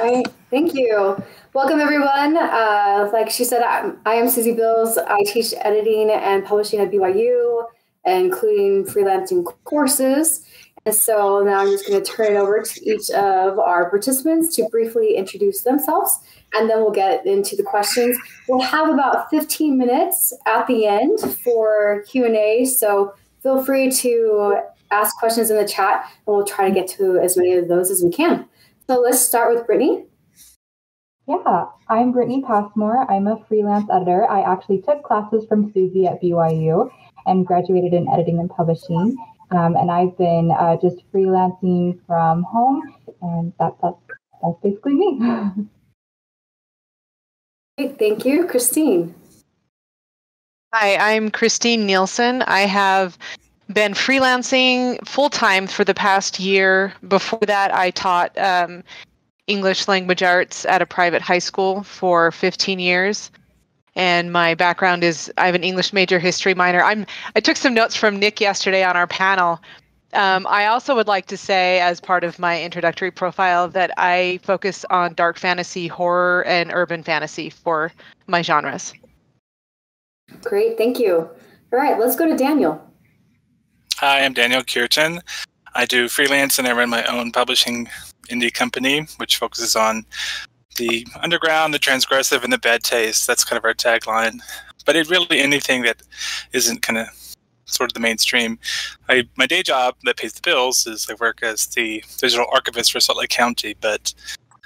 right. Thank you. Welcome, everyone. Like she said, I am Susie Bills. I teach editing and publishing at BYU, including freelancing courses. And so now I'm just going to turn it over to each of our participants to briefly introduce themselves, and then we'll get into the questions. We'll have about 15 minutes at the end for Q&A, so feel free to ask questions in the chat, and we'll try to get to as many of those as we can. So let's start with Brittany. Yeah, I'm Brittany Passmore. I'm a freelance editor. I actually took classes from Susie at BYU and graduated in editing and publishing. And I've been just freelancing from home, and that's basically me. Great, thank you. Christine. Hi, I'm Christine Nielsen. I have been freelancing full-time for the past year. Before that, I taught English language arts at a private high school for 15 years. And my background is I have an English major, history minor. I took some notes from Nick yesterday on our panel. I also would like to say, as part of my introductory profile, that I focus on dark fantasy, horror, and urban fantasy for my genres. Great, thank you. All right, let's go to Daniel. Hi, I'm Daniel Kierton. I do freelance and I run my own publishing indie company, which focuses on the underground, the transgressive, and the bad taste. That's kind of our tagline. But it really anything that isn't kind of sort of the mainstream. My day job that pays the bills is I work as the digital archivist for Salt Lake County, but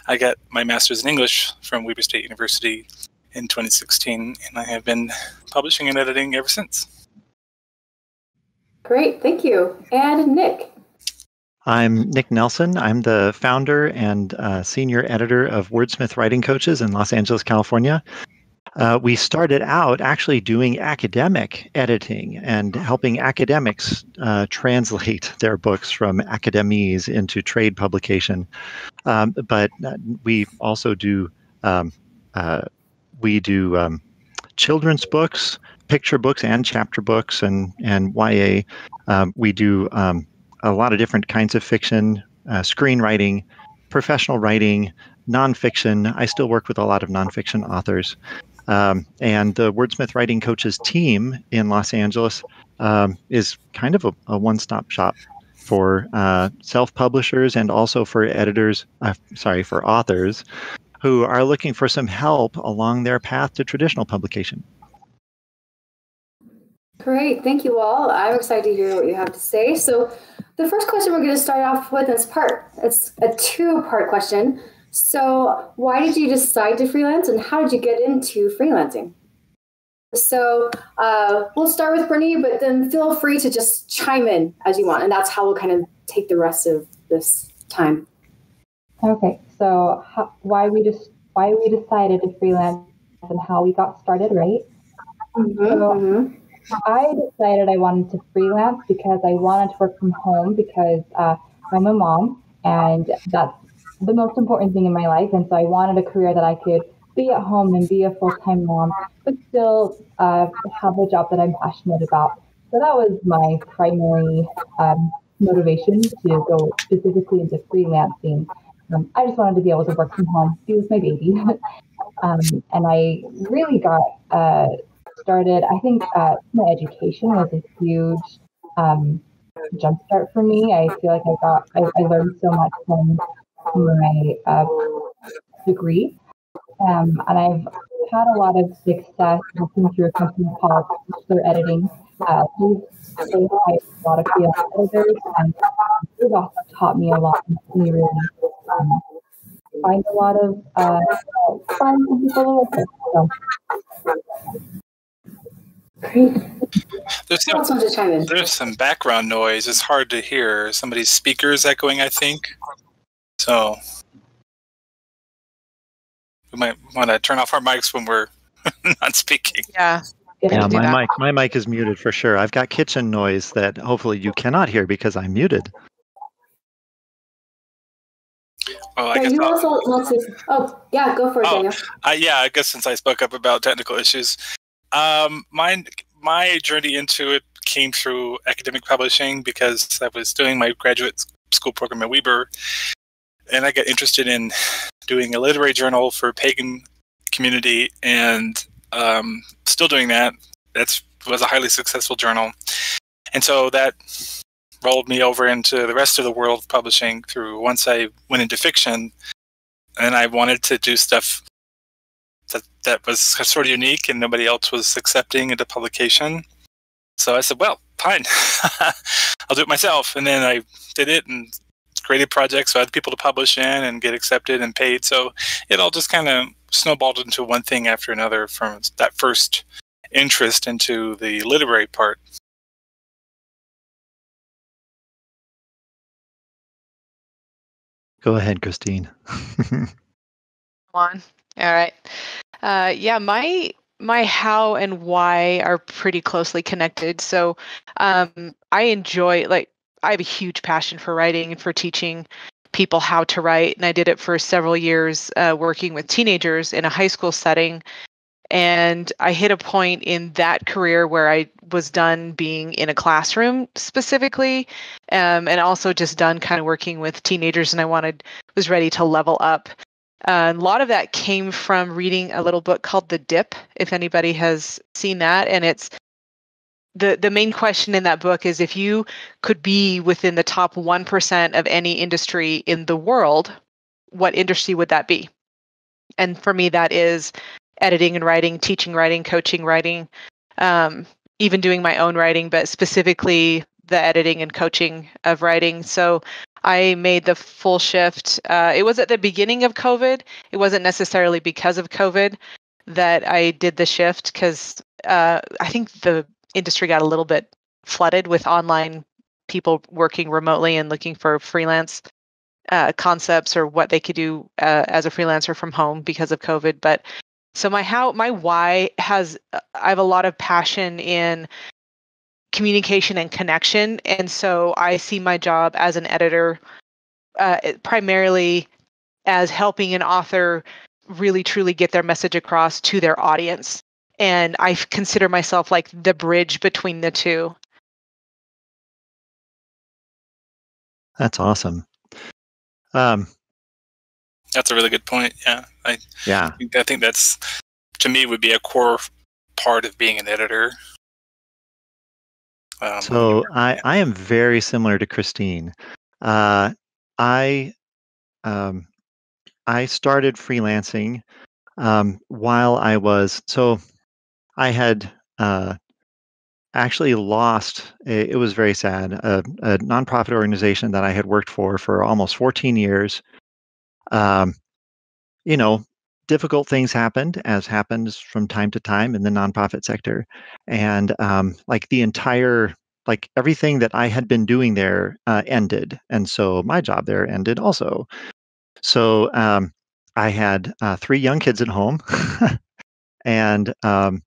I got my master's in English from Weber State University in 2016, and I have been publishing and editing ever since. Great, thank you. And Nick. I'm Nick Nelson. I'm the founder and senior editor of Wordsmith Writing Coaches in Los Angeles, California. We started out actually doing academic editing and helping academics translate their books from academies into trade publication. But we also do children's books, picture books, and chapter books, and YA. We do a lot of different kinds of fiction, screenwriting, professional writing, nonfiction. I still work with a lot of nonfiction authors. And the Wordsmith Writing Coaches team in Los Angeles is kind of a one-stop shop for self-publishers and also for editors, for authors who are looking for some help along their path to traditional publication. Great, thank you all. I'm excited to hear what you have to say. So the first question we're going to start off with it's a two-part question. So why did you decide to freelance, and how did you get into freelancing? So we'll start with Brittany, but then feel free to just chime in as you want, and that's how we'll kind of take the rest of this time. Okay, so why we decided to freelance and how we got started, right? I decided I wanted to freelance because I wanted to work from home because I'm a mom, and that's the most important thing in my life. And so I wanted a career that I could be at home and be a full-time mom, but still have a job that I'm passionate about. So that was my primary motivation to go specifically into freelancing. I just wanted to be able to work from home, be with my baby. And I really got started. I think my education was a huge jumpstart for me. I feel like I learned so much from my degree. And I've had a lot of success working through a company called Whistler Editing. They hire a lot of freelance editors, and they've also taught me a lot. Me really find a lot of fun people to work with. So. Great. There's some background noise. It's hard to hear. Somebody's speakers echoing, I think. So we might want to turn off our mics when we're not speaking. Yeah. Yeah, my mic is muted for sure. I've got kitchen noise that hopefully you cannot hear because I'm muted. Well, I guess yeah, go for it, Daniel. I guess since I spoke up about technical issues, my journey into it came through academic publishing because I was doing my graduate school program at Weber, and I got interested in doing a literary journal for pagan community, and still doing that. That was a highly successful journal. And so that rolled me over into the rest of the world of publishing through once I went into fiction, and I wanted to do stuff that was sort of unique and nobody else was accepting into publication. So I said, well, fine, I'll do it myself. And then I did it and created projects so I had people to publish in and get accepted and paid. So it all just kind of snowballed into one thing after another from that first interest into the literary part. Go ahead, Christine. Come on. All right. Yeah, my how and why are pretty closely connected. So I enjoy, like, I have a huge passion for writing and for teaching people how to write. And I did it for several years working with teenagers in a high school setting. And I hit a point in that career where I was done being in a classroom specifically, and also just done kind of working with teenagers, and was ready to level up. A lot of that came from reading a little book called The Dip, if anybody has seen that. And it's the main question in that book is, if you could be within the top 1% of any industry in the world, what industry would that be? And for me, that is editing and writing, teaching writing, coaching writing, even doing my own writing, but specifically the editing and coaching of writing. So I made the full shift. It was at the beginning of COVID. It wasn't necessarily because of COVID that I did the shift, because I think the industry got a little bit flooded with online people working remotely and looking for freelance concepts or what they could do as a freelancer from home because of COVID. But so my why I have a lot of passion in communication and connection. And so I see my job as an editor primarily as helping an author really truly get their message across to their audience. And I consider myself like the bridge between the two. That's awesome. That's a really good point. Yeah. I think that's, to me, would be a core part of being an editor. So I am very similar to Christine. I started freelancing while I had actually lost. It was very sad. A nonprofit organization that I had worked for almost 14 years. Difficult things happened, as happens from time to time in the nonprofit sector, and everything that I had been doing there ended, and so my job there ended also. So I had 3 young kids at home, and I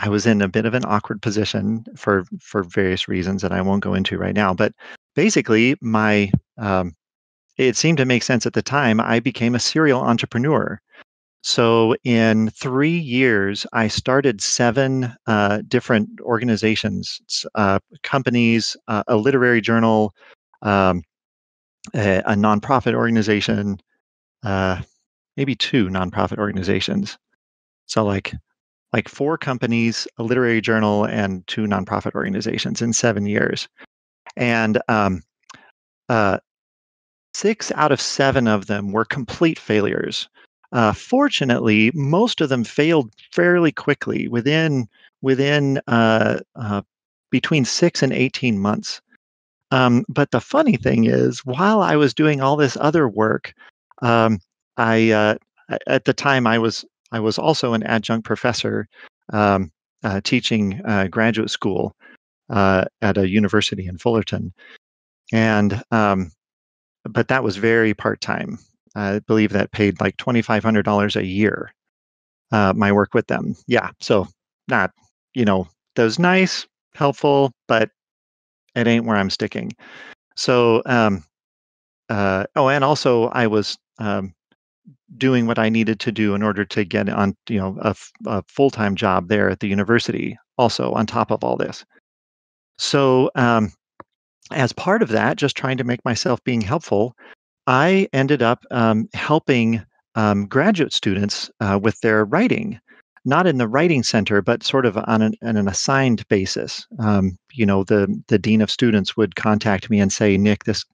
was in a bit of an awkward position for various reasons that I won't go into right now. But basically, it seemed to make sense at the time. I became a serial entrepreneur. So in 3 years, I started 7 different organizations, companies, a literary journal, a nonprofit organization, maybe 2 nonprofit organizations. So like 4 companies, a literary journal, and 2 nonprofit organizations in 7 years. And 6 out of 7 of them were complete failures. Fortunately, most of them failed fairly quickly within between 6 and 18 months. But the funny thing is, while I was doing all this other work, I at the time I was also an adjunct professor teaching graduate school at a university in Fullerton, and but that was very part-time. I believe that paid like $2,500 a year, my work with them. Yeah, so not, that was nice, helpful, but it ain't where I'm sticking. So, and also I was doing what I needed to do in order to get on, a full-time job there at the university, also on top of all this. So, as part of that, just trying to make myself being helpful, I ended up helping graduate students with their writing, not in the writing center, but sort of on an assigned basis. The dean of students would contact me and say, "Nick, this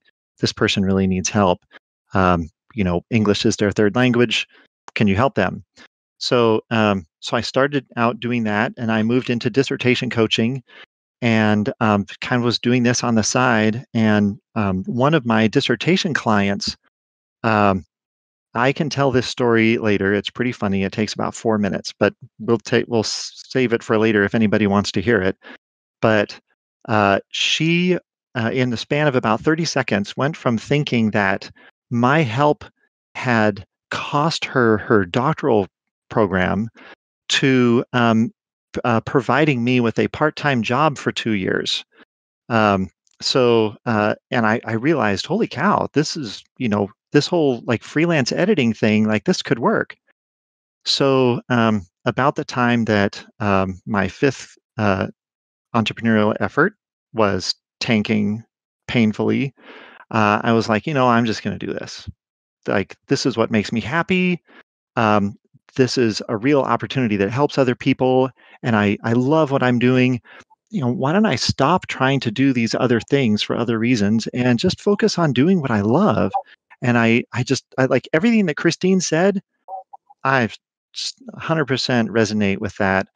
person really needs help. English is their third language. Can you help them?" So I started out doing that, and I moved into dissertation coaching, and kind of was doing this on the side. And one of my dissertation clients, I can tell this story later. It's pretty funny. It takes about 4 minutes, but we'll save it for later if anybody wants to hear it. But she, in the span of about 30 seconds, went from thinking that my help had cost her doctoral program to providing me with a part-time job for 2 years. And I realized, holy cow, this is, this whole like freelance editing thing, like this could work. So about the time that my fifth entrepreneurial effort was tanking painfully, I was like, I'm just going to do this. Like, this is what makes me happy. This is a real opportunity that helps other people, and I love what I'm doing. Why don't I stop trying to do these other things for other reasons and just focus on doing what I love? And I like everything that Christine said. I 100% resonate with that.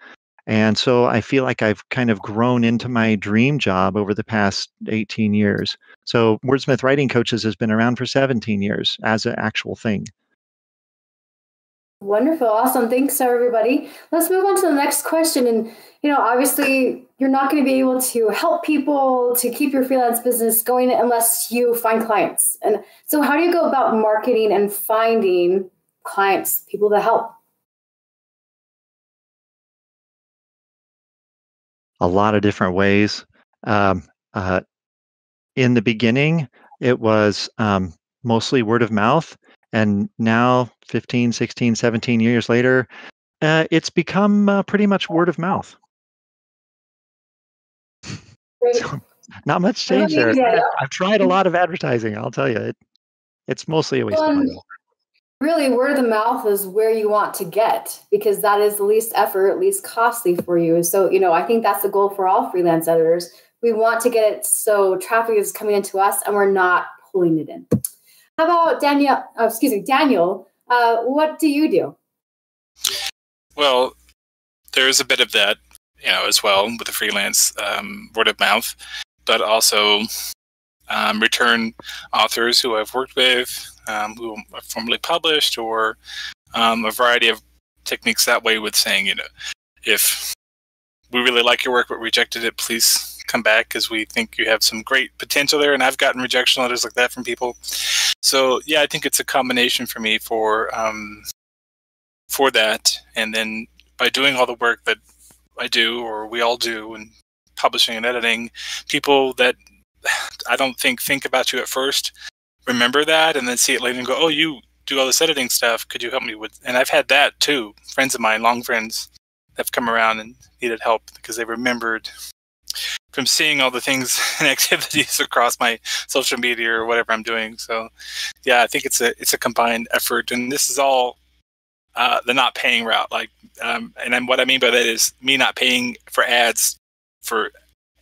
And so I feel like I've kind of grown into my dream job over the past 18 years. So Wordsmith Writing Coaches has been around for 17 years as an actual thing. Wonderful. Awesome. Thanks, everybody. Let's move on to the next question. And, obviously you're not going to be able to help people to keep your freelance business going unless you find clients. And so how do you go about marketing and finding clients, people to help? A lot of different ways. In the beginning, it was mostly word of mouth. And now 15, 16, 17 years later, it's become pretty much word of mouth. So, not much change there. I've tried a lot of advertising. I'll tell you, it's mostly a waste of money. Really, word of mouth is where you want to get, because that is the least effort, least costly for you. So, I think that's the goal for all freelance editors. We want to get it so traffic is coming into us and we're not pulling it in. How about Daniel? What do you do? Well, there's a bit of that, as well with the freelance word of mouth, but also return authors who I've worked with, who I've formerly published, or a variety of techniques that way with saying, if we really like your work but rejected it, please come back because we think you have some great potential there. And I've gotten rejection letters like that from people. So yeah, I think it's a combination for me for that. And then by doing all the work that I do, or we all do, in publishing and editing, people that I don't think about you at first remember that, and then see it later and go, oh, you do all this editing stuff, could you help me with? And I've had that too. Friends of mine, long friends, have come around and needed help because they remembered from seeing all the things and activities across my social media or whatever I'm doing. So yeah, I think it's a combined effort, and this is all the not paying route. Like, and then what I mean by that is me not paying for ads for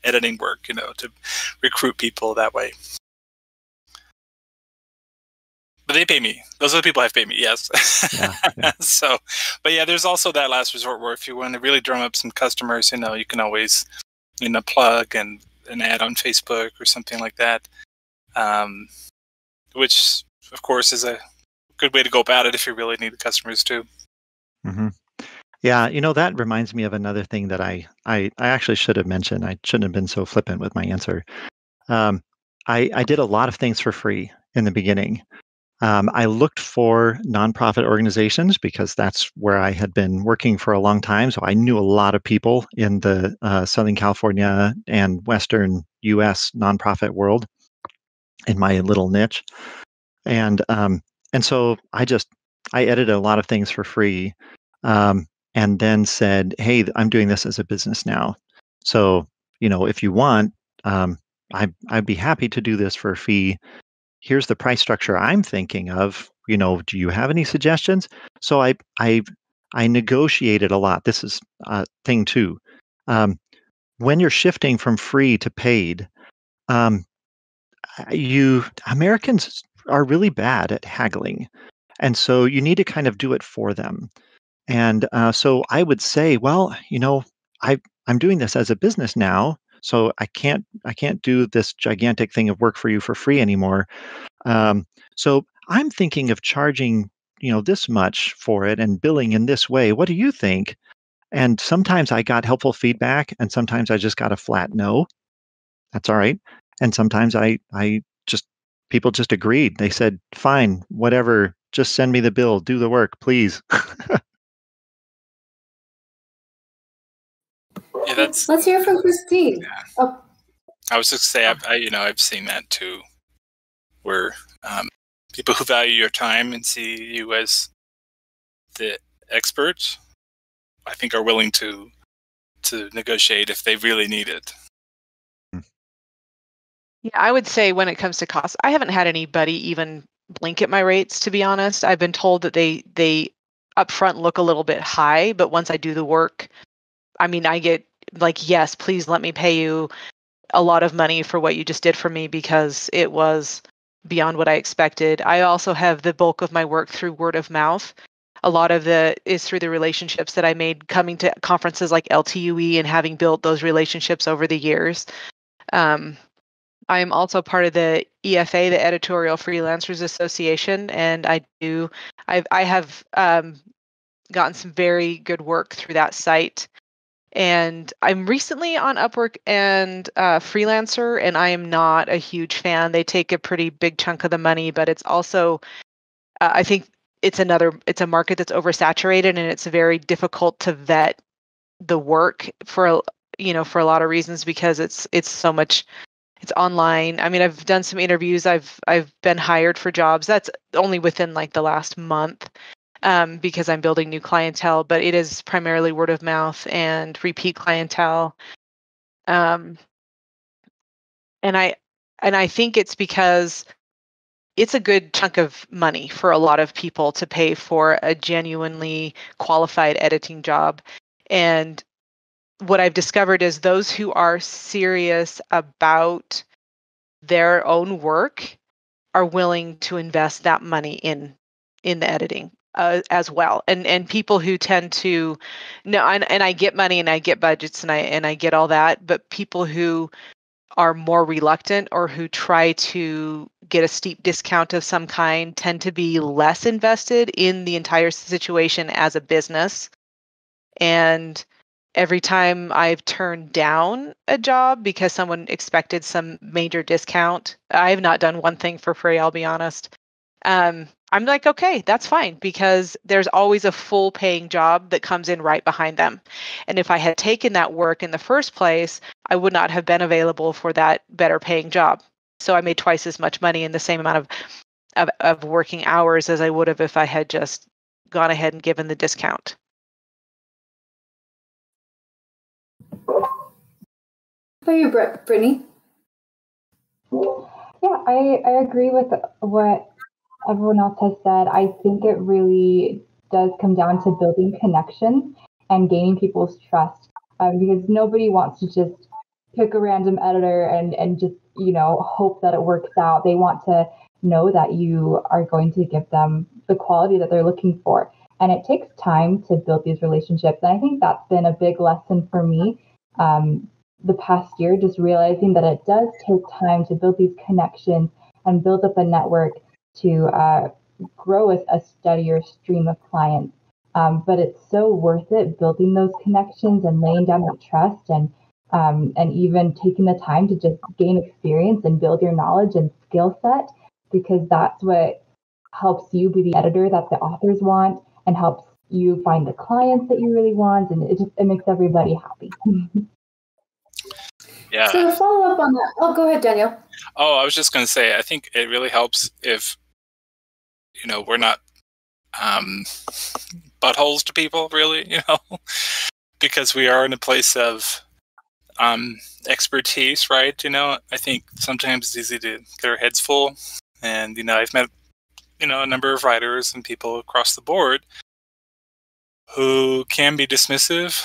editing work, to recruit people that way. But they pay me. Those other people have paid me, yes. Yeah. So, but yeah, there's also that last resort where if you want to really drum up some customers, you can always, plug and an ad on Facebook or something like that, which of course is a good way to go about it if you really need the customers too. Mm-hmm. Yeah, that reminds me of another thing that I actually should have mentioned. I shouldn't have been so flippant with my answer. I did a lot of things for free in the beginning. I looked for nonprofit organizations because that's where I had been working for a long time. So I knew a lot of people in the Southern California and Western U.S. nonprofit world in my little niche. And so I edited a lot of things for free, and then said, hey, I'm doing this as a business now. So, if you want, I'd be happy to do this for a fee. Here's the price structure I'm thinking of. Do you have any suggestions? So I negotiated a lot. This is a thing too. When you're shifting from free to paid, um, you Americans are really bad at haggling, and so you need to kind of do it for them. And so I would say, well, I'm doing this as a business now, so I can't do this gigantic thing of work for you for free anymore. So I'm thinking of charging, this much for it and billing in this way. What do you think? And sometimes I got helpful feedback, and sometimes I just got a flat no. That's all right. And sometimes I just people just agreed. They said, fine, whatever, just send me the bill, do the work, please. Yeah, that's. Let's hear from Christine. Yeah. Oh, I was just say I've seen that too, where people who value your time and see you as the expert, I think, are willing to negotiate if they really need it. Yeah, I would say when it comes to costs, I haven't had anybody even blink at my rates, to be honest. I've been told that they upfront look a little bit high, but once I do the work, I mean, I get like, yes, please let me pay you a lot of money for what you just did for me because it was beyond what I expected. I also have the bulk of my work through word of mouth. A lot of the is through the relationships that I made coming to conferences like LTUE and having built those relationships over the years. I am also part of the EFA, the Editorial Freelancers Association, and I have gotten some very good work through that site. And I'm recently on Upwork and Freelancer, and I am not a huge fan. They take a pretty big chunk of the money, but it's also, I think it's a market that's oversaturated, and it's very difficult to vet the work for a lot of reasons because it's so much. It's online. I mean, I've done some interviews. I've been hired for jobs. That's only within like the last month. Because I'm building new clientele, but it is primarily word of mouth and repeat clientele. And I think it's because it's a good chunk of money for a lot of people to pay for a genuinely qualified editing job. And what I've discovered is those who are serious about their own work are willing to invest that money in the editing as well. And people who tend to no, and I get money and I get budgets and I get all that, but people who are more reluctant or who try to get a steep discount of some kind tend to be less invested in the entire situation as a business. And every time I've turned down a job because someone expected some major discount, I have not done one thing for free, I'll be honest. I'm like, okay, that's fine because there's always a full paying job that comes in right behind them. And if I had taken that work in the first place, I would not have been available for that better paying job. So I made twice as much money in the same amount of working hours as I would have if I had just gone ahead and given the discount. how about you, Brittany? Yeah, I agree with what everyone else has said. I think it really does come down to building connections and gaining people's trust because nobody wants to just pick a random editor and just, hope that it works out. They want to know that you are going to give them the quality that they're looking for. And it takes time to build these relationships. And I think that's been a big lesson for me the past year, just realizing that it does take time to build these connections and build up a network to grow a steadier stream of clients. But it's so worth it building those connections and laying down that trust and even taking the time to just gain experience and build your knowledge and skill set, because that's what helps you be the editor that the authors want and helps you find the clients that you really want, and it makes everybody happy. Yeah. So to follow up on that, go ahead, Daniel. Oh, I was just going to say, I think it really helps if, we're not buttholes to people, really, because we are in a place of expertise, right? I think sometimes it's easy to get our heads full. And, I've met, a number of writers and people across the board who can be dismissive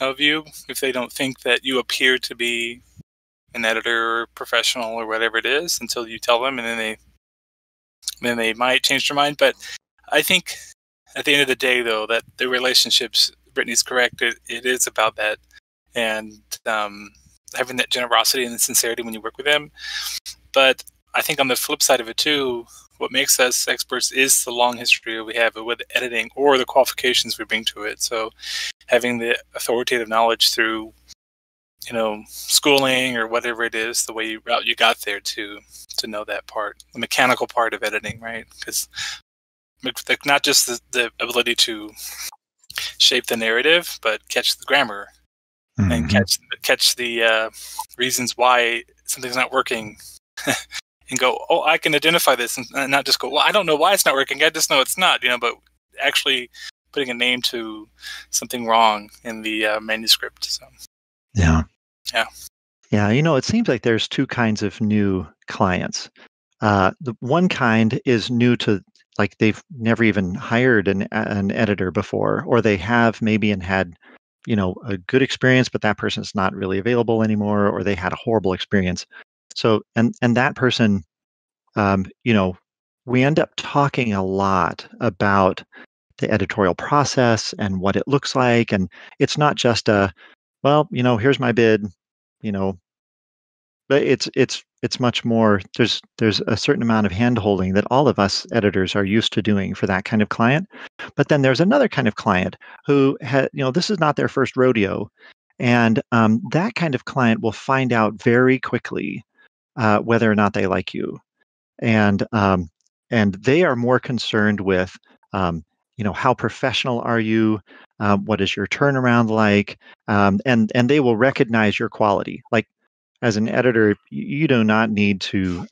of you if they don't think that you appear to be an editor or professional or whatever it is until you tell them, and then they might change their mind. But I think at the end of the day, though, that the relationships, Brittany's correct, it is about that, and having that generosity and the sincerity when you work with them. But I think on the flip side of it too, what makes us experts is the long history we have with editing or the qualifications we bring to it. So having the authoritative knowledge through, schooling or whatever it is, the route you got there to know that part, the mechanical part of editing, right? Because not just the ability to shape the narrative, but catch the grammar and catch the reasons why something's not working. And go, oh, I can identify this, and not just go, well, I don't know why it's not working. I just know it's not, but actually putting a name to something wrong in the manuscript. So. Yeah. Yeah. Yeah. It seems like there's two kinds of new clients. The one kind is new to, like, they've never even hired an editor before, or they have maybe and had, a good experience, but that person's not really available anymore, or they had a horrible experience. So, and that person, we end up talking a lot about the editorial process and what it looks like. And it's not just here's my bid, but it's much more. There's a certain amount of hand-holding that all of us editors are used to doing for that kind of client. But then there's another kind of client who this is not their first rodeo. And that kind of client will find out very quickly whether or not they like you, and they are more concerned with how professional are you, what is your turnaround like, and they will recognize your quality. Like, as an editor, you do not need to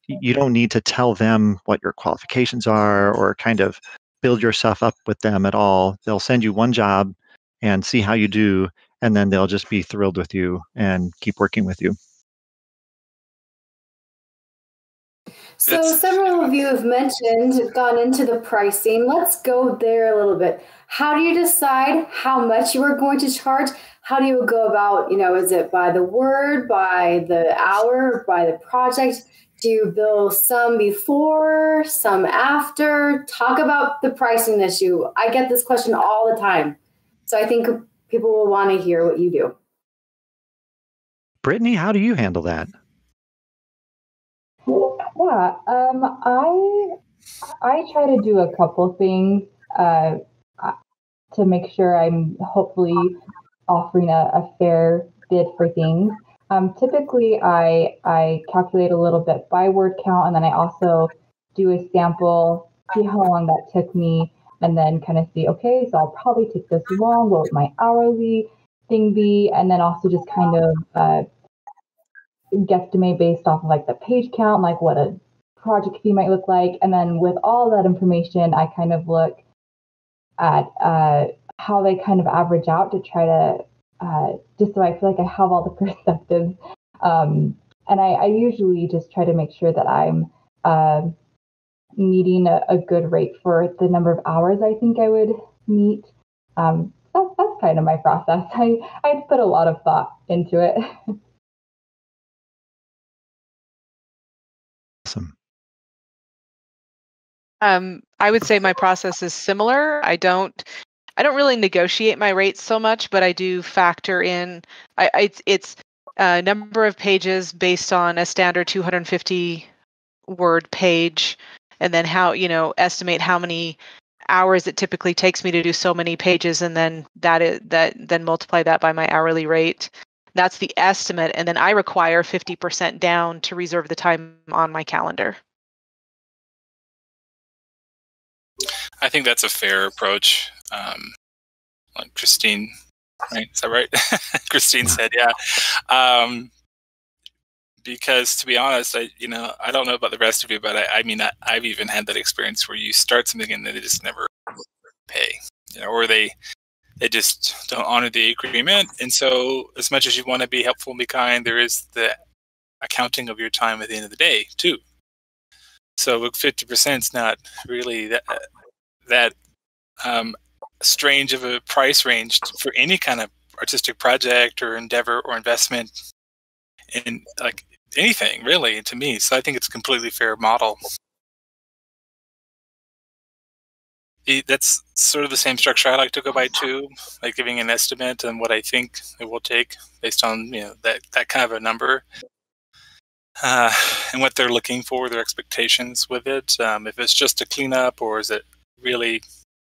you don't need to tell them what your qualifications are or kind of build yourself up with them at all. They'll send you one job and see how you do, and then they'll just be thrilled with you and keep working with you. So several of you have gone into the pricing. Let's go there a little bit. How do you decide how much you are going to charge? How do you go about, is it by the word, by the hour, by the project? Do you bill some before, some after? Talk about the pricing issue. I get this question all the time. So I think people will want to hear what you do. Brittany, how do you handle that? Yeah, I try to do a couple things to make sure I'm hopefully offering a fair bid for things. Typically, I calculate a little bit by word count, and then I also do a sample, see how long that took me, and then kind of see, okay, so I'll probably take this long. What would my hourly thing be? And then also just kind of guesstimate based off of like the page count, like what a project fee might look like. And then with all that information, I kind of look at how they kind of average out to try to just so I feel like I have all the perspectives. And I usually just try to make sure that I'm meeting a good rate for the number of hours I think I would meet. That's kind of my process. I put a lot of thought into it. Awesome. I would say my process is similar. I don't really negotiate my rates so much, but I do factor in. It's a number of pages based on a standard 250 word page, and then estimate how many hours it typically takes me to do so many pages, and then then multiply that by my hourly rate. That's the estimate, and then I require 50% down to reserve the time on my calendar. I think that's a fair approach. Like Christine, right? Is that right? Christine said, yeah. Because to be honest, I don't know about the rest of you, but I've even had that experience where you start something and then they just never pay, or they they just don't honor the agreement. And so as much as you want to be helpful and be kind, there is the accounting of your time at the end of the day too. So 50% is not really that strange of a price range for any kind of artistic project or endeavor or investment in like anything really, to me. So I think it's a completely fair model. That's sort of the same structure I like to go by too, like giving an estimate on what I think it will take based on that kind of a number, and what they're looking for, their expectations with it. If it's just a cleanup, or is it really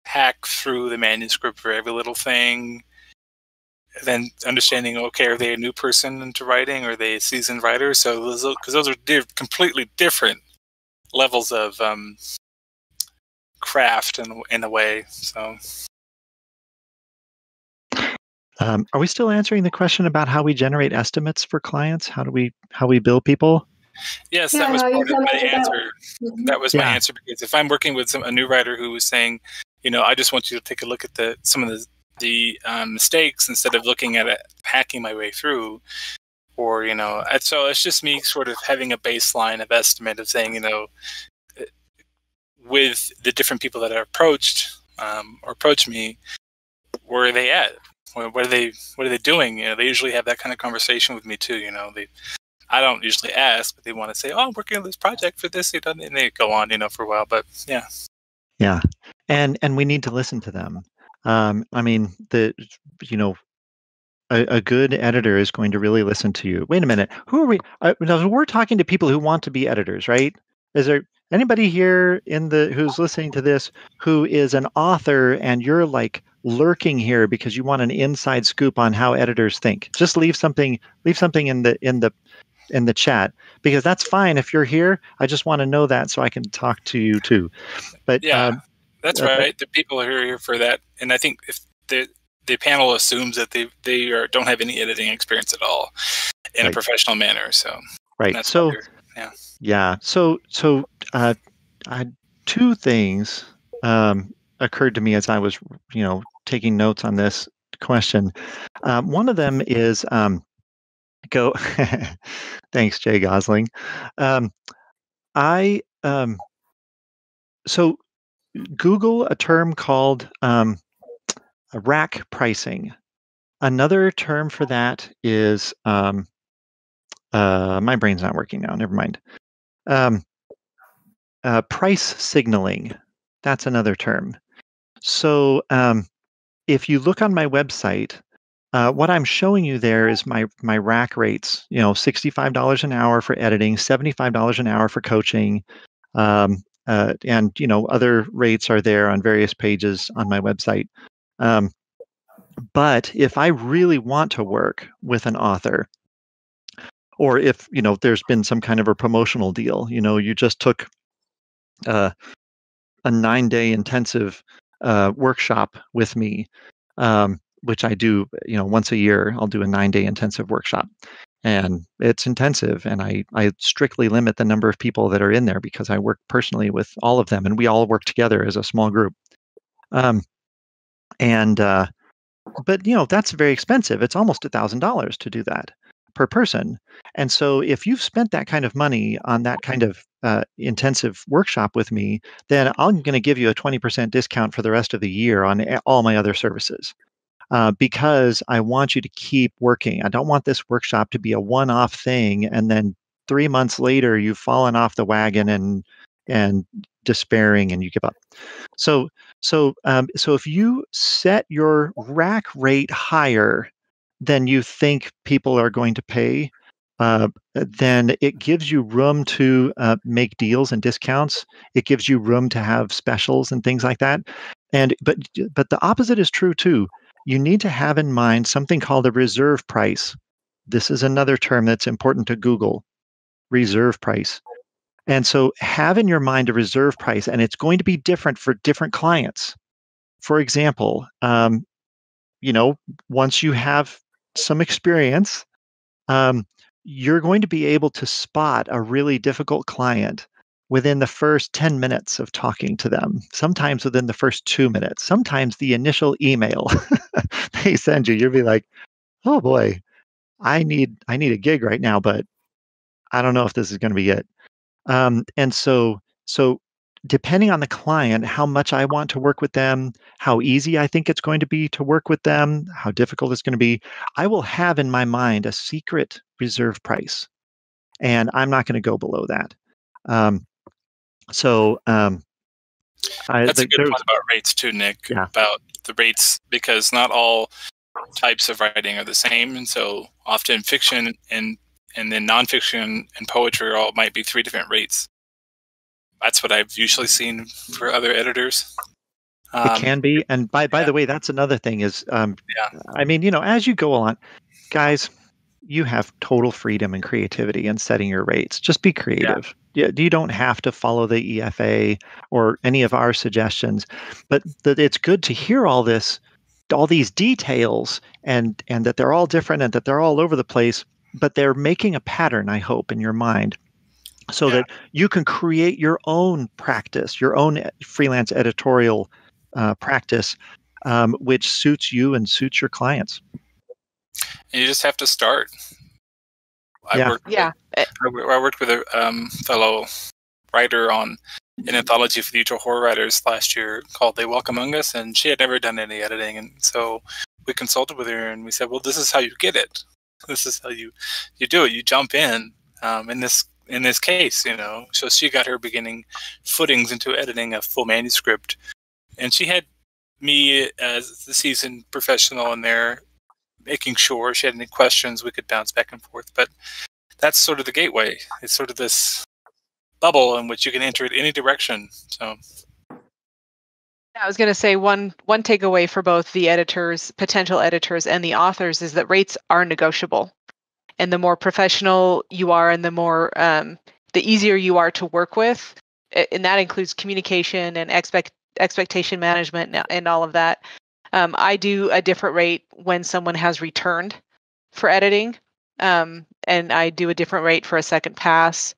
hack through the manuscript for every little thing? Then understanding, okay, are they a new person into writing, or are they a seasoned writer? So because those are completely different levels of craft in a way. So are we still answering the question about how we generate estimates for clients? How we bill people? Yes, that was part of my answer. That was my answer, because if I'm working with a new writer who was saying, I just want you to take a look at some of the mistakes instead of looking at it, hacking my way through, or so it's just me sort of having a baseline of estimate of saying, with the different people that are approached or approach me, where are they at? What are they doing? They usually have that kind of conversation with me too. I don't usually ask, but they want to say, "Oh, I'm working on this project for this," and they go on, for a while. But yeah, and we need to listen to them. I mean, a good editor is going to really listen to you. Wait a minute, who are we? We're talking to people who want to be editors, right? Is there anybody here who's listening to this who is an author, and you're like lurking here because you want an inside scoop on how editors think? Just leave something in the chat, because that's fine if you're here. I just want to know that so I can talk to you too. But yeah, that's right. The people who are here for that, and I think if the panel assumes that they don't have any editing experience at all in a professional manner. So So two things occurred to me as I was taking notes on this question. One of them is thanks, Jay Gosling. So Google a term called rack pricing. Another term for that is my brain's not working now. Never mind. Price signaling. That's another term. So if you look on my website, what I'm showing you there is my rack rates. $65 an hour for editing, $75 an hour for coaching, and other rates are there on various pages on my website. But if I really want to work with an author, or if there's been some kind of a promotional deal, you just took a 9-day intensive workshop with me, which I do, once a year. I'll do a 9-day intensive workshop, and it's intensive, and I strictly limit the number of people that are in there because I work personally with all of them, and we all work together as a small group. But that's very expensive. It's almost $1,000 to do that per person. And so if you've spent that kind of money on that kind of intensive workshop with me, then I'm going to give you a 20% discount for the rest of the year on all my other services, because I want you to keep working. I don't want this workshop to be a one-off thing, and then 3 months later you've fallen off the wagon and despairing and you give up. So if you set your rack rate higher than you think people are going to pay, then it gives you room to make deals and discounts. It gives you room to have specials and things like that. But the opposite is true too. You need to have in mind something called a reserve price. This is another term that's important to Google. Reserve price. And so have in your mind a reserve price, and it's going to be different for different clients. For example, once you have some experience, you're going to be able to spot a really difficult client within the first 10 minutes of talking to them, sometimes within the first 2 minutes, sometimes the initial email they send you, you'll be like, oh boy, I need a gig right now, but I don't know if this is going to be it. And so depending on the client, how much I want to work with them, how easy I think it's going to be to work with them, how difficult it's going to be, I will have in my mind a secret reserve price, and I'm not going to go below that. So That's a good point about rates too, Nick. Yeah. About the rates, because not all types of writing are the same, and so often fiction and then nonfiction and poetry all might be 3 different rates. That's what I've usually seen for other editors. It can be, and by the way, that's another thing is, I mean, as you go on, guys, you have total freedom and creativity in setting your rates. Just be creative. Yeah, you don't have to follow the EFA or any of our suggestions, but it's good to hear all these details, and that they're all different and that they're all over the place, but they're making a pattern, I hope, in your mind, so that you can create your own practice, your own freelance editorial practice, which suits you and suits your clients. And you just have to start. I worked with a fellow writer on an anthology for future horror writers last year called They Walk Among Us, and she had never done any editing, and so we consulted with her and we said, well, this is how you get it. This is how you do it. You jump in this case, So she got her beginning footings into editing a full manuscript, and she had me as the seasoned professional in there, making sure she had any questions we could bounce back and forth. But that's sort of the gateway. It's sort of this bubble in which you can enter it any direction. So I was going to say one takeaway for both the editors, potential editors, and the authors is that rates are negotiable. And the more professional you are, and the more the easier you are to work with, and that includes communication and expectation management and all of that. I do a different rate when someone has returned for editing, and I do a different rate for a second pass.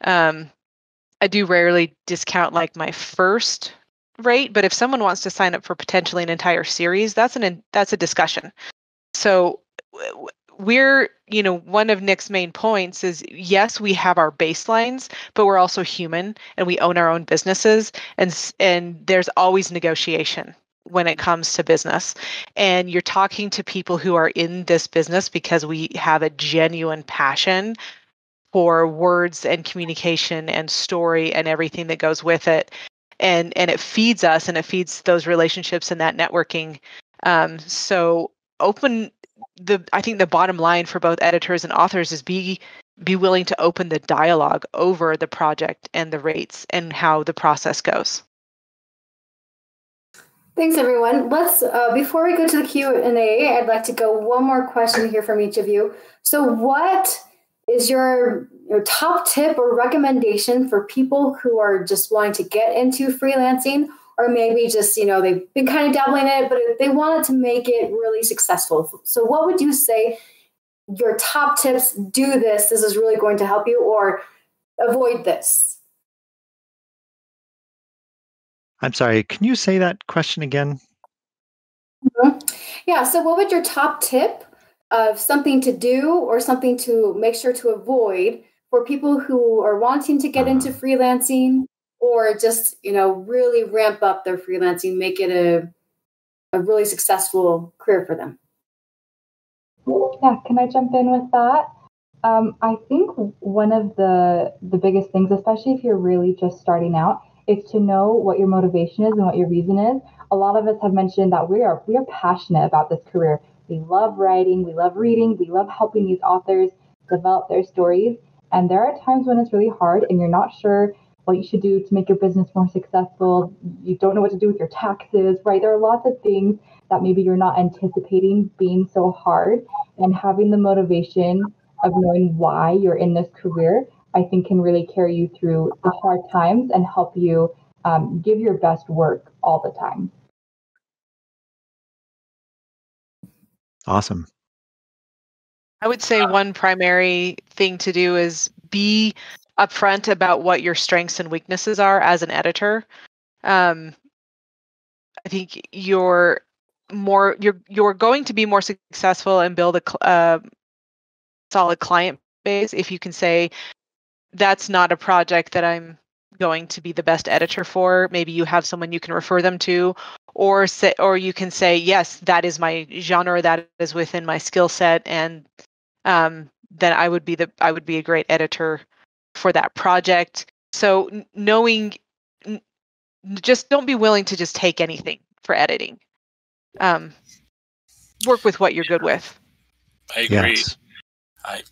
I do rarely discount like my first rate, but if someone wants to sign up for potentially an entire series, that's a discussion. So we're, one of Nick's main points is, yes, we have our baselines, but we're also human and we own our own businesses, and there's always negotiation when it comes to business. And you're talking to people who are in this business because we have a genuine passion for words and communication and story and everything that goes with it. And it feeds us, and it feeds those relationships and that networking. So I think the bottom line for both editors and authors is be willing to open the dialogue over the project and the rates and how the process goes. Thanks, everyone. Let's before we go to the Q&A, I'd like to go one more question here from each of you. So what is your top tip or recommendation for people who are just wanting to get into freelancing, or maybe just, they've been kind of dabbling in it, but they wanted to make it really successful? So what would you say your top tips? Do this is really going to help you, or avoid this? I'm sorry, can you say that question again? Mm-hmm. Yeah, so what would your top tip of something to do or something to make sure to avoid for people who are wanting to get into freelancing, or just, really ramp up their freelancing, make it a really successful career for them? Yeah, can I jump in with that? I think one of the biggest things, especially if you're really just starting out, is to know what your motivation is and what your reason is. A lot of us have mentioned that we are passionate about this career. We love writing, we love reading, we love helping these authors develop their stories. And there are times when it's really hard and you're not sure what you should do to make your business more successful. You don't know what to do with your taxes, right? There are lots of things that maybe you're not anticipating being so hard, and having the motivation of knowing why you're in this career, I think, can really carry you through the hard times and help you give your best work all the time. Awesome. I would say one primary thing to do is be upfront about what your strengths and weaknesses are as an editor, I think you're going to be more successful and build a solid client base if you can say, that's not a project that I'm going to be the best editor for. Maybe you have someone you can refer them to, or you can say, yes, that is my genre, that is within my skill set, and then I would be a great editor for that project. So just don't be willing to just take anything for editing. Work with what you're good with. I agree. Yes.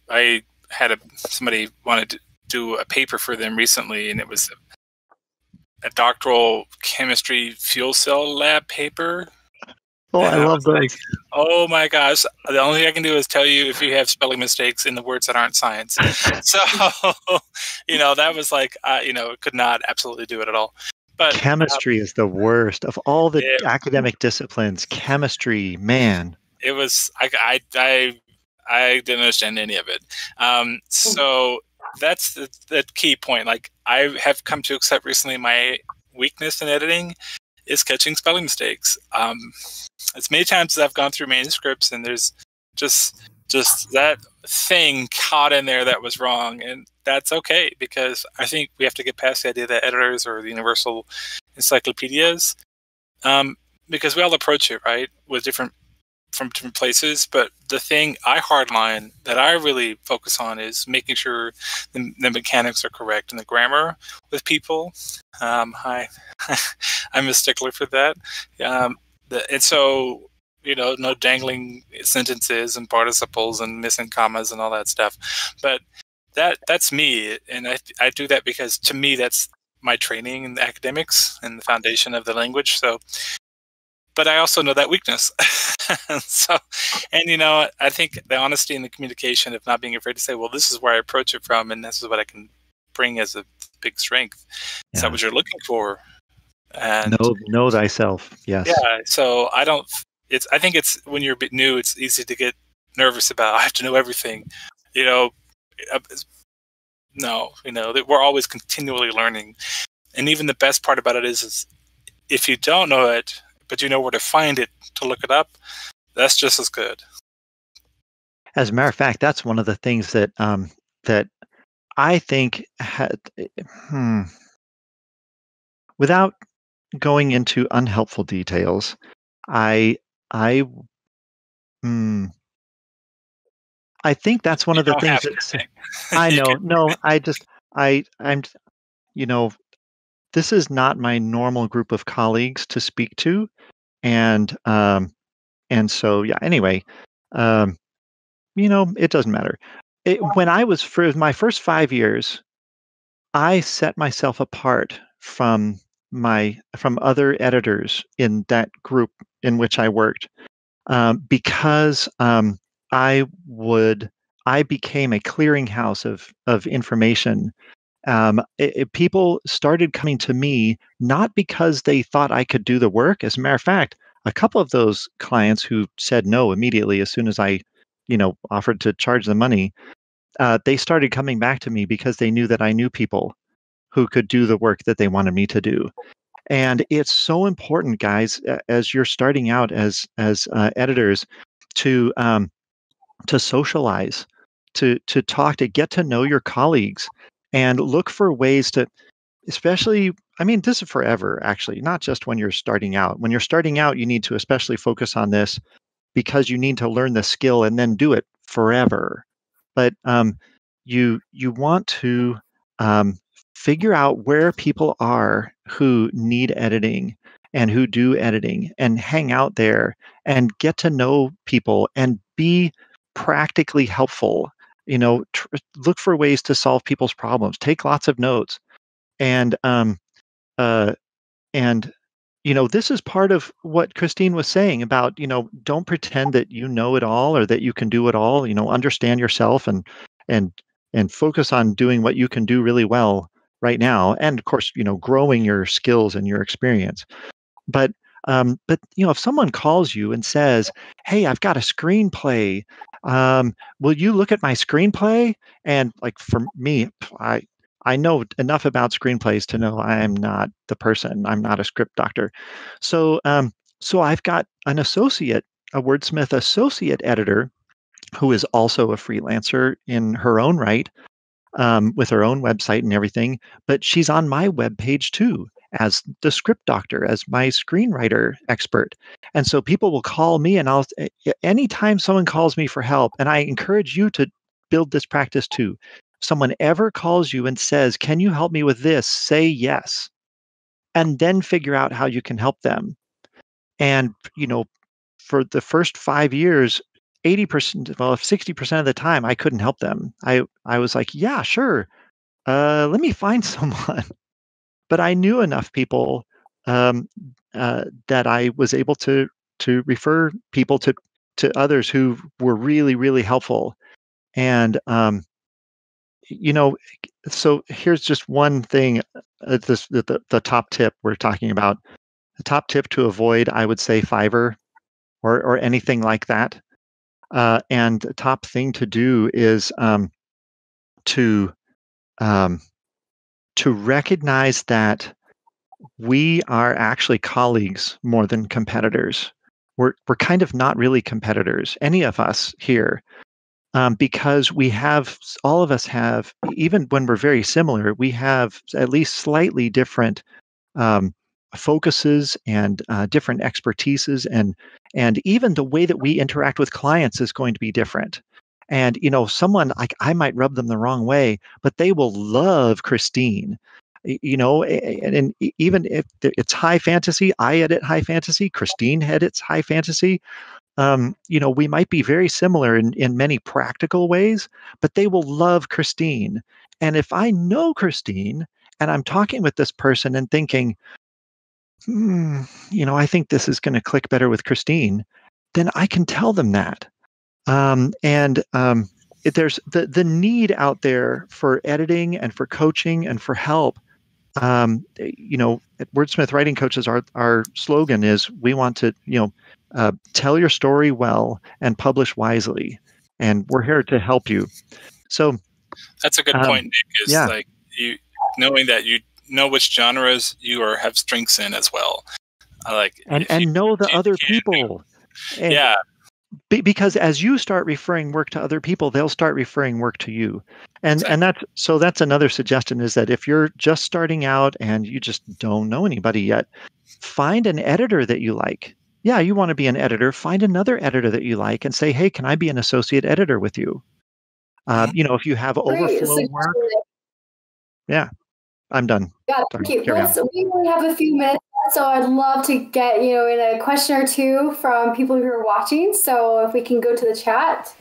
I had somebody wanted to do a paper for them recently, and it was a doctoral chemistry fuel cell lab paper. Oh, I love those. Like, oh my gosh. The only thing I can do is tell you if you have spelling mistakes in the words that aren't science. So, that was like, could not absolutely do it at all. But chemistry is the worst of all the academic disciplines. Chemistry, man. It was, I didn't understand any of it. So that's the key point. Like, I have come to accept recently my weakness in editing is catching spelling mistakes. As many times as I've gone through manuscripts and there's just that thing caught in there that was wrong, and that's okay, because I think we have to get past the idea that editors are the universal encyclopedias, because we all approach it, right, from different places. But the thing I hardline that I really focus on is making sure the mechanics are correct and the grammar with people. I'm a stickler for that. And so, no dangling sentences and participles and missing commas and all that stuff. But that's me, and I do that because, to me, that's my training in academics and the foundation of the language. So, but I also know that weakness. So, and I think the honesty and the communication of not being afraid to say, well, this is where I approach it from, and this is what I can bring as a big strength. Yeah. Is that what you're looking for? And know thyself. Yes. Yeah. So I think it's when you're a bit new, it's easy to get nervous about, I have to know everything. No, we're always continually learning. And even the best part about it is if you don't know it, but you know where to find it to look it up, that's just as good. As a matter of fact, that's one of the things that that I think without going into unhelpful details, I think that's one of the things that I know. No, I'm this is not my normal group of colleagues to speak to, and so yeah. Anyway, it doesn't matter. When I was for my first 5 years, I set myself apart from other editors in that group in which I worked, because I became a clearinghouse of information. People started coming to me not because they thought I could do the work. As a matter of fact, a couple of those clients who said no immediately as soon as I, offered to charge them money, they started coming back to me because they knew that I knew people who could do the work that they wanted me to do. And it's so important, guys, as you're starting out as editors, to socialize, to talk, to get to know your colleagues, and look for ways to, especially, this is forever, actually, not just when you're starting out. When you're starting out, you need to especially focus on this because you need to learn the skill and then do it forever. But you want to figure out where people are who need editing and who do editing, and hang out there and get to know people and be practically helpful. Look for ways to solve people's problems. Take lots of notes, and this is part of what Christine was saying about, don't pretend that you know it all or that you can do it all. Understand yourself and focus on doing what you can do really well right now, and of course, growing your skills and your experience. But if someone calls you and says, "Hey, I've got a screenplay. Will you look at my screenplay?" And like for me, I know enough about screenplays to know I am not the person. I'm not a script doctor. So, so I've got an associate, a Wordsmith associate editor, who is also a freelancer in her own right, with her own website and everything. But she's on my webpage too, as the script doctor, as my screenwriter expert. And so people will call me, and anytime someone calls me for help, and I encourage you to build this practice too. Someone ever calls you and says, "Can you help me with this?" Say yes, and then figure out how you can help them. And, for the first 5 years, 80%, well, 60% of the time, I couldn't help them. I was like, yeah, sure. Let me find someone. But I knew enough people, that I was able to refer people to others who were really, really helpful. And, you know, so here's just one thing, the top tip we're talking about. The top tip to avoid, I would say, Fiverr or anything like that. And the top thing to do is, to um, to recognize that we are actually colleagues more than competitors. We're kind of not really competitors, any of us here, because all of us have, even when we're very similar, we have at least slightly different, um, focuses and, different expertises, and even the way that we interact with clients is going to be different. And someone, like, I might rub them the wrong way, but they will love Christine. Even if it's high fantasy, I edit high fantasy, Christine edits high fantasy. We might be very similar in many practical ways, but they will love Christine. And if I know Christine and I'm talking with this person and thinking, I think this is going to click better with Christine, then I can tell them that. There's the need out there for editing and for coaching and for help. At Wordsmith Writing Coaches, our slogan is, we want to, tell your story well and publish wisely, and we're here to help you. So that's a good point, Nick. Is like you knowing that you know which genres you have strengths in as well. And know the other people. Yeah. Because as you start referring work to other people, they'll start referring work to you. And that's another suggestion, is that if you're just starting out and you just don't know anybody yet, find an editor that you like. Yeah, you want to be an editor, find another editor that you like and say, "Hey, can I be an associate editor with you?" If you have overflow work. Yeah, I'm done. Yeah, thank you. We only have a few minutes, so I'd love to get, in a question or two from people who are watching. So if we can go to the chat.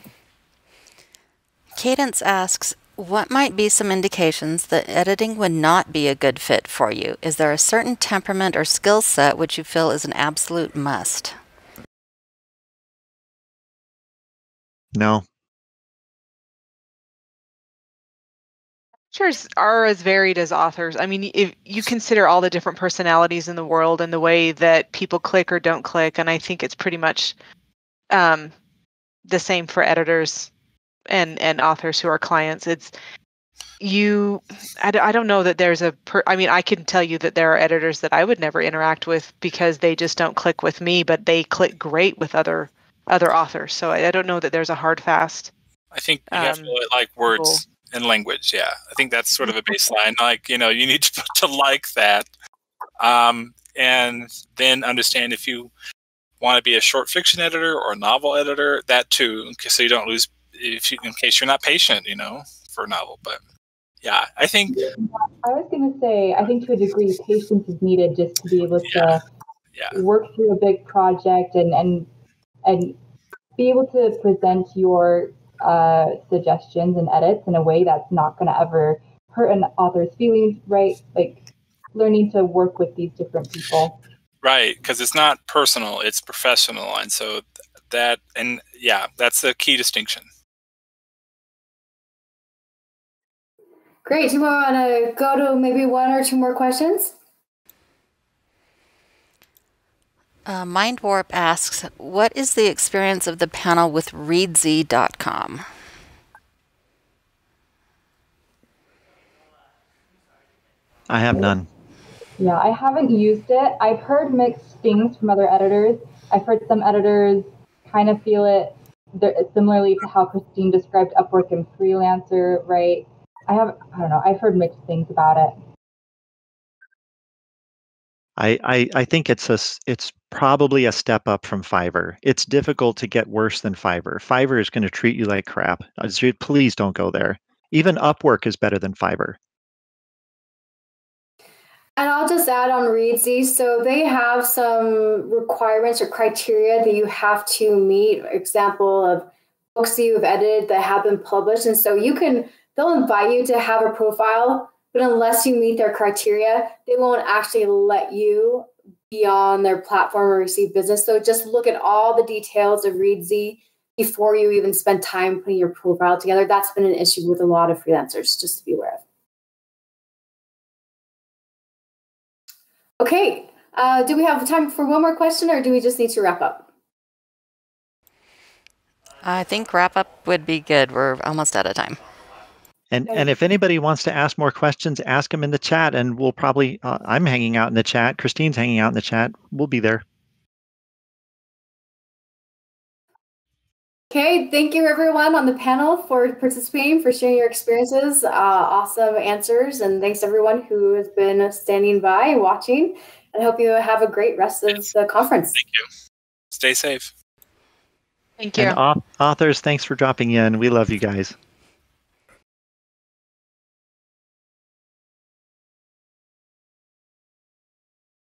Cadence asks, what might be some indications that editing would not be a good fit for you? Is there a certain temperament or skill set which you feel is an absolute must? No. Editors are as varied as authors. I mean, if you consider all the different personalities in the world and the way that people click or don't click, and I think it's pretty much the same for editors and authors who are clients. I don't know that there's I can tell you that there are editors that I would never interact with because they just don't click with me, but they click great with other authors. So I don't know that there's a hard fast. I think you have to like words and language. Yeah, I think that's sort of a baseline. Like, you need to like that, and then understand if you want to be a short fiction editor or a novel editor, that too, so you don't lose in case you're not patient, for a novel. But yeah, I think I was going to say, I think to a degree, patience is needed just to be able to work through a big project and be able to present your suggestions and edits in a way that's not going to ever hurt an author's feelings, right? Like learning to work with these different people. Right, because it's not personal, it's professional. And so that's the key distinction. Great. Do you want to go to maybe one or two more questions? Mindwarp asks, what is the experience of the panel with Reedsy.com? I have none. Yeah, I haven't used it. I've heard mixed things from other editors. I've heard some editors kind of feel it similarly to how Christine described Upwork and Freelancer, right? I don't know. I've heard mixed things about it. I think it's probably a step up from Fiverr. It's difficult to get worse than Fiverr. Fiverr is going to treat you like crap. Please don't go there. Even Upwork is better than Fiverr. And I'll just add on Reedsy. So they have some requirements or criteria that you have to meet. Example of books that you've edited that have been published. And so they'll invite you to have a profile, but unless you meet their criteria, they won't actually let you be on their platform or receive business. So just look at all the details of Reedsy before you even spend time putting your profile together. That's been an issue with a lot of freelancers, just to be aware of. Okay, do we have time for one more question, or do we just need to wrap up? I think wrap up would be good. We're almost out of time. And if anybody wants to ask more questions, ask them in the chat, and we'll probably, I'm hanging out in the chat. Christine's hanging out in the chat. We'll be there. Okay, thank you everyone on the panel for participating, for sharing your experiences, awesome answers, and thanks everyone who has been standing by and watching, and I hope you have a great rest of the conference. Thank you. Stay safe. Thank you. And authors, thanks for dropping in. We love you guys.